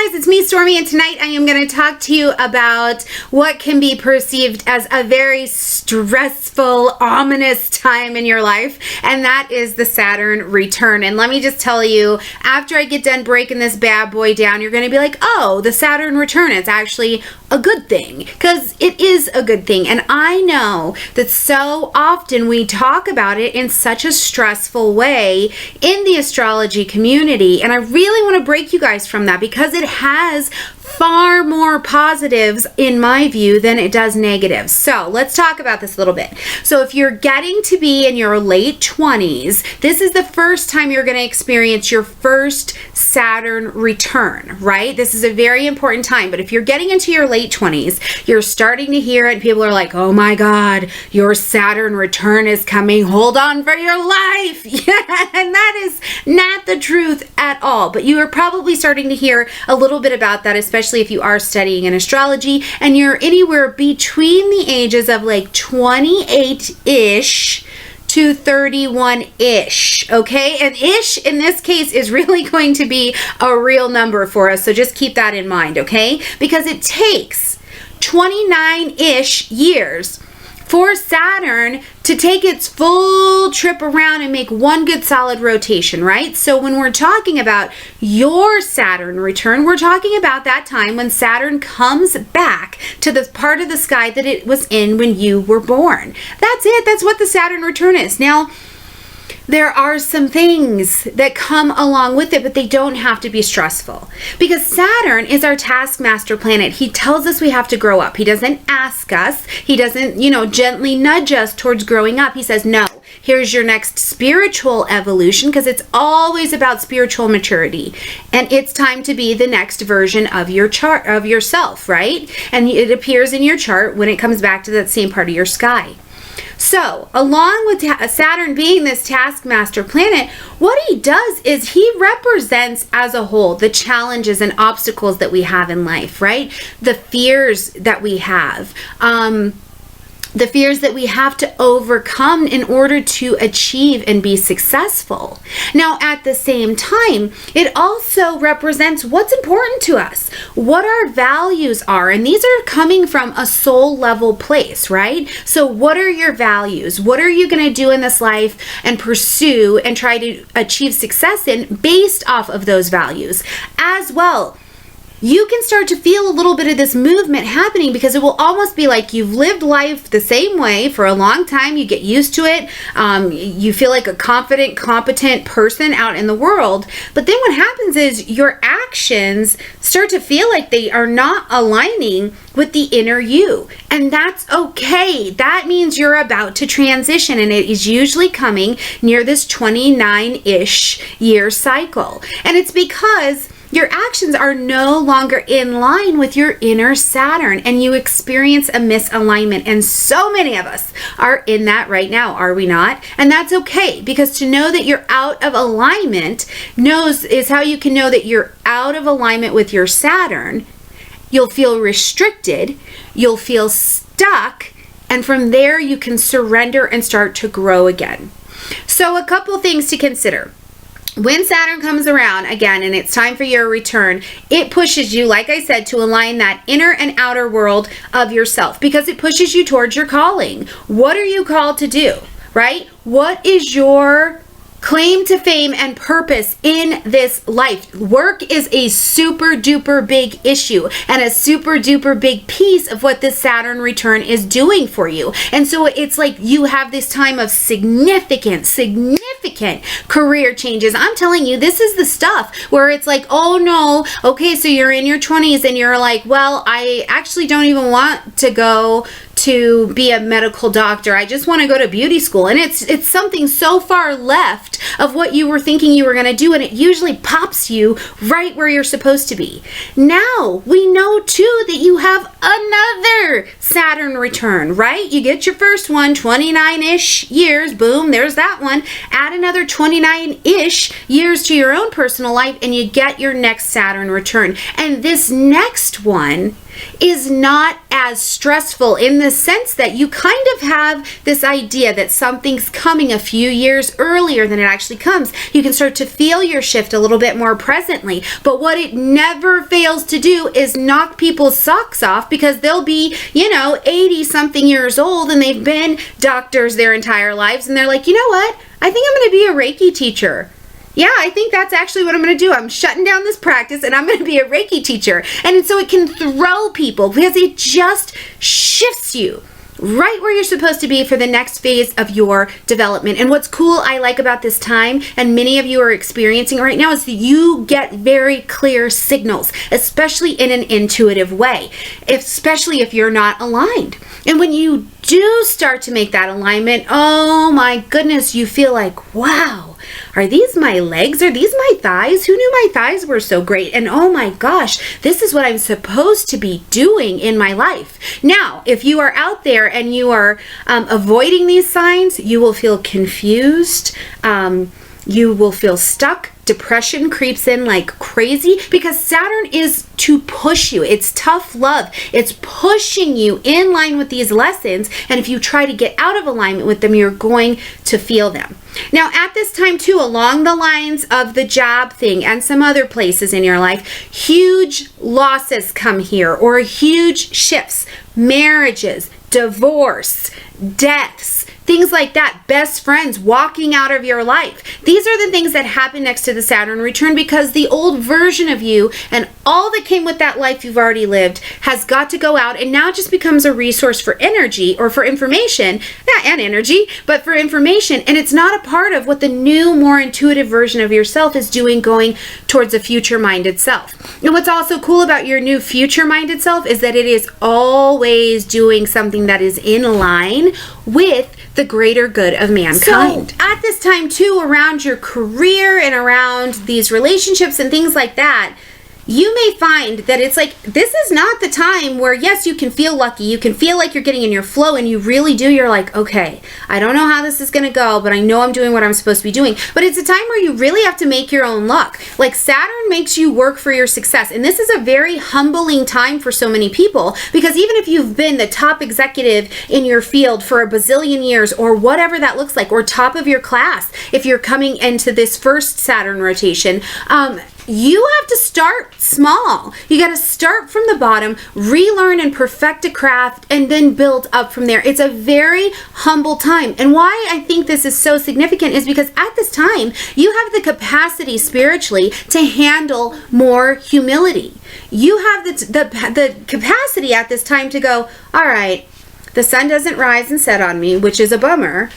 guys, it's me, Stormie, and tonight I am going to talk to you about what can be perceived as a very stressful, ominous time in your life, and that is the Saturn return. And let me just tell you, after I get done breaking this bad boy down, you're going to be like, oh, the Saturn return is actually a good thing, because it is a good thing. And I know that so often we talk about it in such a stressful way in the astrology community, and I really want to break you guys from that because it has far more positives in my view than it does negatives. So let's talk about this a little bit. So if you're getting to be in your late 20s, this is the first time you're going to experience your first Saturn return, right? This is a very important time. But if you're getting into your late 20s, you're starting to hear it. People are like, oh my God, your Saturn return is coming. Hold on for your life. Yeah, and that is not the truth at all. But you are probably starting to hear a little bit about that, especially if you are studying in astrology and you're anywhere between the ages of like 28-ish to 31-ish, okay? And ish in this case is really going to be a real number for us, so just keep that in mind, okay? Because it takes 29-ish years for Saturn to take its full trip around and make one good solid rotation, right? So when we're talking about your Saturn return, we're talking about that time when Saturn comes back to the part of the sky that it was in when you were born. That's it. That's what the Saturn return is. Now, there are some things that come along with it, but they don't have to be stressful. Because Saturn is our taskmaster planet. He tells us we have to grow up. He doesn't ask us. He doesn't, gently nudge us towards growing up. He says, no, here's your next spiritual evolution, because it's always about spiritual maturity. And it's time to be the next version of your chart, of yourself, right? And it appears in your chart when it comes back to that same part of your sky. So, along with Saturn being this taskmaster planet, what he does is he represents as a whole the challenges and obstacles that we have in life, right? The fears that we have. The fears that we have to overcome in order to achieve and be successful. Now, at the same time, it also represents what's important to us, what our values are, and these are coming from a soul level place, right? So what are your values? What are you going to do in this life and pursue and try to achieve success in based off of those values? As well, you can start to feel a little bit of this movement happening, because it will almost be like you've lived life the same way for a long time. You get used to it. You feel like a confident, competent person out in the world. But then what happens is your actions start to feel like they are not aligning with the inner you. And that's okay. That means you're about to transition, and it is usually coming near this 29-ish year cycle. And it's because your actions are no longer in line with your inner Saturn, and you experience a misalignment. And so many of us are in that right now, are we not? And that's okay, because to know that you're out of alignment is how you can know that you're out of alignment with your Saturn. You'll feel restricted, you'll feel stuck, and from there you can surrender and start to grow again. So a couple things to consider. When Saturn comes around again and it's time for your return, it pushes you, like I said, to align that inner and outer world of yourself, because it pushes you towards your calling. What are you called to do, right? What is your claim to fame and purpose in this life? Work is a super duper big issue and a super duper big piece of what this Saturn return is doing for you. And so it's like you have this time of significant career changes. I'm telling you, this is the stuff where it's like, oh no, okay, so you're in your 20s and you're like, well, I actually don't even want to go to be a medical doctor. I just want to go to beauty school. And it's something so far left of what you were thinking you were going to do, and it usually pops you right where you're supposed to be. Now, we know too that you have another Saturn return, right? You get your first one, 29-ish years, boom, there's that one. Add another 29-ish years to your own personal life, and you get your next Saturn return. And this next one is not as stressful in the sense that you kind of have this idea that something's coming a few years earlier than it actually comes. You can start to feel your shift a little bit more presently. But what it never fails to do is knock people's socks off, because they'll be, 80 something years old and they've been doctors their entire lives, and they're like, you know what? I think I'm going to be a Reiki teacher. Yeah, I think that's actually what I'm going to do. I'm shutting down this practice and I'm going to be a Reiki teacher. And so it can throw people, because it just shifts you right where you're supposed to be for the next phase of your development. And what's cool I like about this time, and many of you are experiencing right now, is that you get very clear signals, especially in an intuitive way, especially if you're not aligned. And when you do start to make that alignment, oh my goodness, you feel like, wow, are these my legs? Are these my thighs? Who knew my thighs were so great? And oh my gosh, this is what I'm supposed to be doing in my life. Now, if you are out there and you are avoiding these signs, you will feel confused. You will feel stuck. Depression creeps in like crazy, because Saturn is to push you. It's tough love. It's pushing you in line with these lessons. And if you try to get out of alignment with them, you're going to feel them. Now, at this time too, along the lines of the job thing and some other places in your life, huge losses come here, or huge shifts, marriages, divorce, deaths, things like that, best friends walking out of your life. These are the things that happen next to the Saturn return, because the old version of you and all that came with that life you've already lived has got to go out, and now it just becomes a resource for energy, or for information, not and energy, but for information. And it's not a part of what the new, more intuitive version of yourself is doing, going towards a future-minded self. And what's also cool about your new future-minded self is that it is always doing something that is in line with the greater good of mankind. So at this time too, around your career and around these relationships and things like that, you may find that it's like, this is not the time where, yes, you can feel lucky, you can feel like you're getting in your flow, and you really do. You're like, okay, I don't know how this is going to go, but I know I'm doing what I'm supposed to be doing. But it's a time where you really have to make your own luck. Like, Saturn makes you work for your success. And this is a very humbling time for so many people, because even if you've been the top executive in your field for a bazillion years, or whatever that looks like, or top of your class, if you're coming into this first Saturn rotation, you have to start small. You got to start from the bottom, relearn and perfect a craft, and then build up from there. It's a very humble time. And why I think this is so significant is because at this time, you have the capacity spiritually to handle more humility. You have the capacity at this time to go, all right, the sun doesn't rise and set on me, which is a bummer.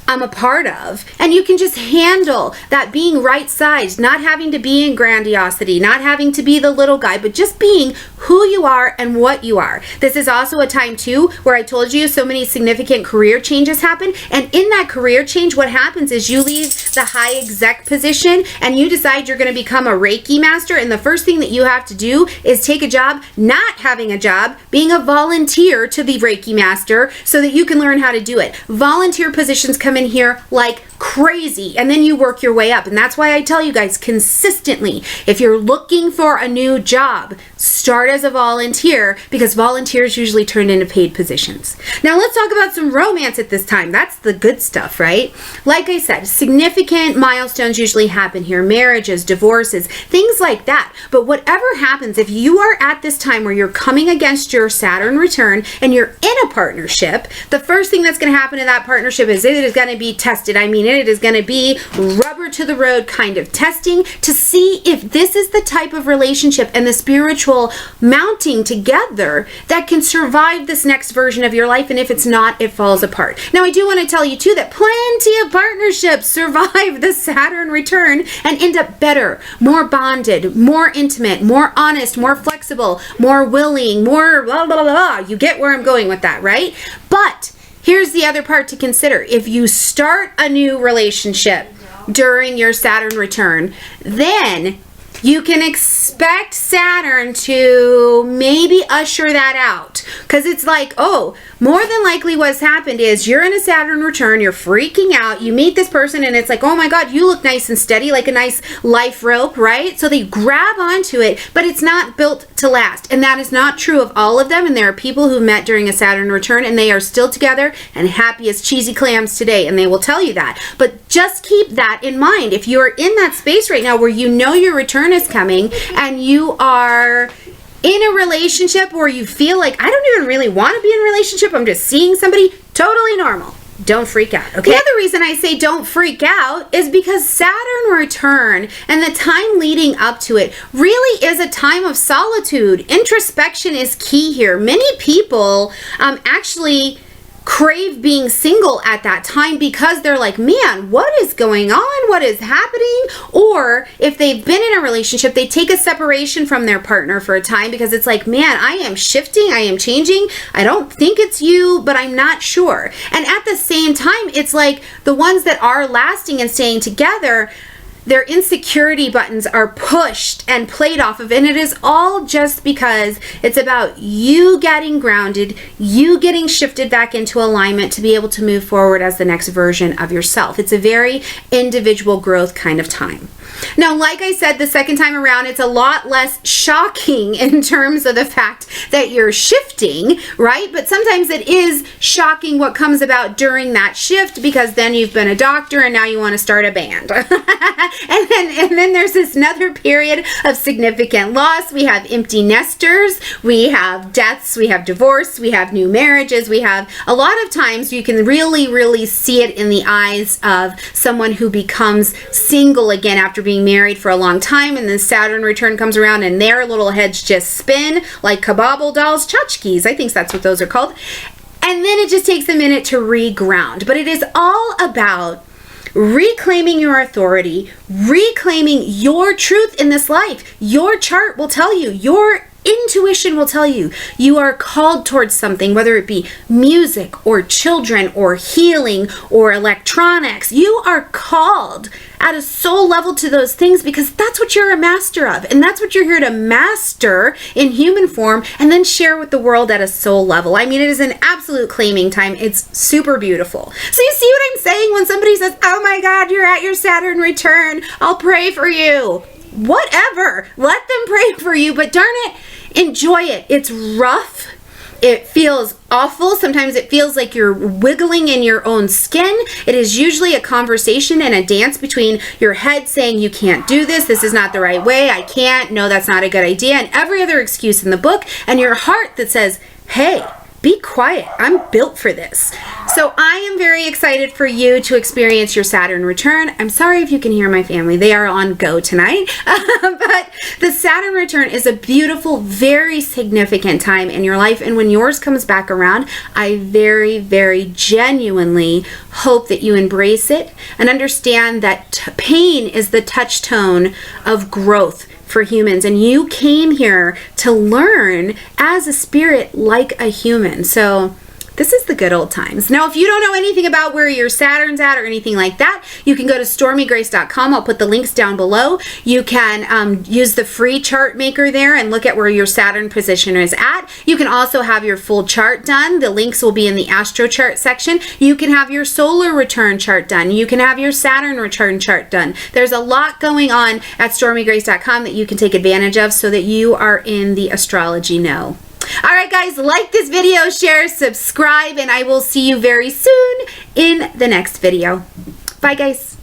I'm a part of, and you can just handle that, being right-sized, not having to be in grandiosity, not having to be the little guy, but just being who you are and what you are. This is also a time too where I told you so many significant career changes happen, and in that career change, what happens is you leave the high exec position and you decide you're going to become a Reiki master, and the first thing that you have to do is take a job, not having a job, being a volunteer to the Reiki master so that you can learn how to do it. Volunteer positions come in here like crazy, and then you work your way up. And that's why I tell you guys consistently, if you're looking for a new job, start as a volunteer, because volunteers usually turn into paid positions. Now let's talk about some romance at this time. That's the good stuff, right? Like I said, significant milestones usually happen here, marriages, divorces, things like that. But whatever happens, if you are at this time where you're coming against your Saturn return and you're in a partnership, the first thing that's going to happen to that partnership is it is going to be tested. I mean, it is going to be rubber to the road kind of testing to see if this is the type of relationship and the spiritual mounting together that can survive this next version of your life. And if it's not, it falls apart. Now, I do want to tell you too that plenty of partnerships survive the Saturn return and end up better, more bonded, more intimate, more honest, more flexible, more willing, more blah, blah, blah, blah. You get where I'm going with that, right? But here's the other part to consider. If you start a new relationship during your Saturn return, then you can expect Saturn to maybe usher that out. Because it's like, oh, more than likely what's happened is you're in a Saturn return, you're freaking out, you meet this person and it's like, oh my God, you look nice and steady, like a nice life rope, right? So they grab onto it, but it's not built to to last. And that is not true of all of them. And there are people who met during a Saturn return and they are still together and happy as cheesy clams today. And they will tell you that. But just keep that in mind. If you are in that space right now where you know your return is coming and you are in a relationship where you feel like, I don't even really want to be in a relationship, I'm just seeing somebody, totally normal. Don't freak out, okay? The other reason I say don't freak out is because Saturn return and the time leading up to it really is a time of solitude. Introspection is key here. Many people actually crave being single at that time because they're like, man, what is going on? What is happening? Or if they've been in a relationship, they take a separation from their partner for a time because it's like, man, I am shifting, I am changing. I don't think it's you, but I'm not sure. And at the same time, it's like the ones that are lasting and staying together, their insecurity buttons are pushed and played off of, and it is all just because it's about you getting grounded, you getting shifted back into alignment to be able to move forward as the next version of yourself. It's a very individual growth kind of time. Now, like I said, the second time around, it's a lot less shocking in terms of the fact that you're shifting, right? But sometimes it is shocking what comes about during that shift because then you've been a doctor and now you want to start a band. and then there's this another period of significant loss. We have empty nesters, we have deaths, we have divorce, we have new marriages, we have a lot of times you can really see it in the eyes of someone who becomes single again after being married for a long time, and then Saturn return comes around and their little heads just spin like kabobble dolls, tchotchkes. I think that's what those are called. And then it just takes a minute to reground. But it is all about reclaiming your authority, reclaiming your truth in this life. Your chart will tell you, your intuition will tell you, you are called towards something, whether it be music or children or healing or electronics. You are called at a soul level to those things because that's what you're a master of. And that's what you're here to master in human form and then share with the world at a soul level. I mean, it is an absolute claiming time. It's super beautiful. So you see what I'm saying when somebody says, oh my God, you're at your Saturn return, I'll pray for you. Whatever, let them pray for you, but darn it, enjoy it. It's rough. It feels awful. Sometimes it feels like you're wiggling in your own skin. It is usually a conversation and a dance between your head saying you can't do this, this is not the right way, I can't, no, that's not a good idea, and every other excuse in the book, and your heart that says, hey, be quiet. I'm built for this. So I am very excited for you to experience your Saturn return. I'm sorry if you can hear my family. They are on go tonight. But the Saturn return is a beautiful, very significant time in your life. And when yours comes back around, I very genuinely hope that you embrace it and understand that pain is the touch tone of growth for humans, and you came here to learn as a spirit like a human. So this is the good old times. Now, if you don't know anything about where your Saturn's at or anything like that, you can go to stormiegrace.com. I'll put the links down below. You can use the free chart maker there and look at where your Saturn position is at. You can also have your full chart done. The links will be in the astro chart section. You can have your solar return chart done. You can have your Saturn return chart done. There's a lot going on at stormiegrace.com that you can take advantage of so that you are in the astrology know. All right, guys, like this video, share, subscribe, and I will see you very soon in the next video. Bye, guys.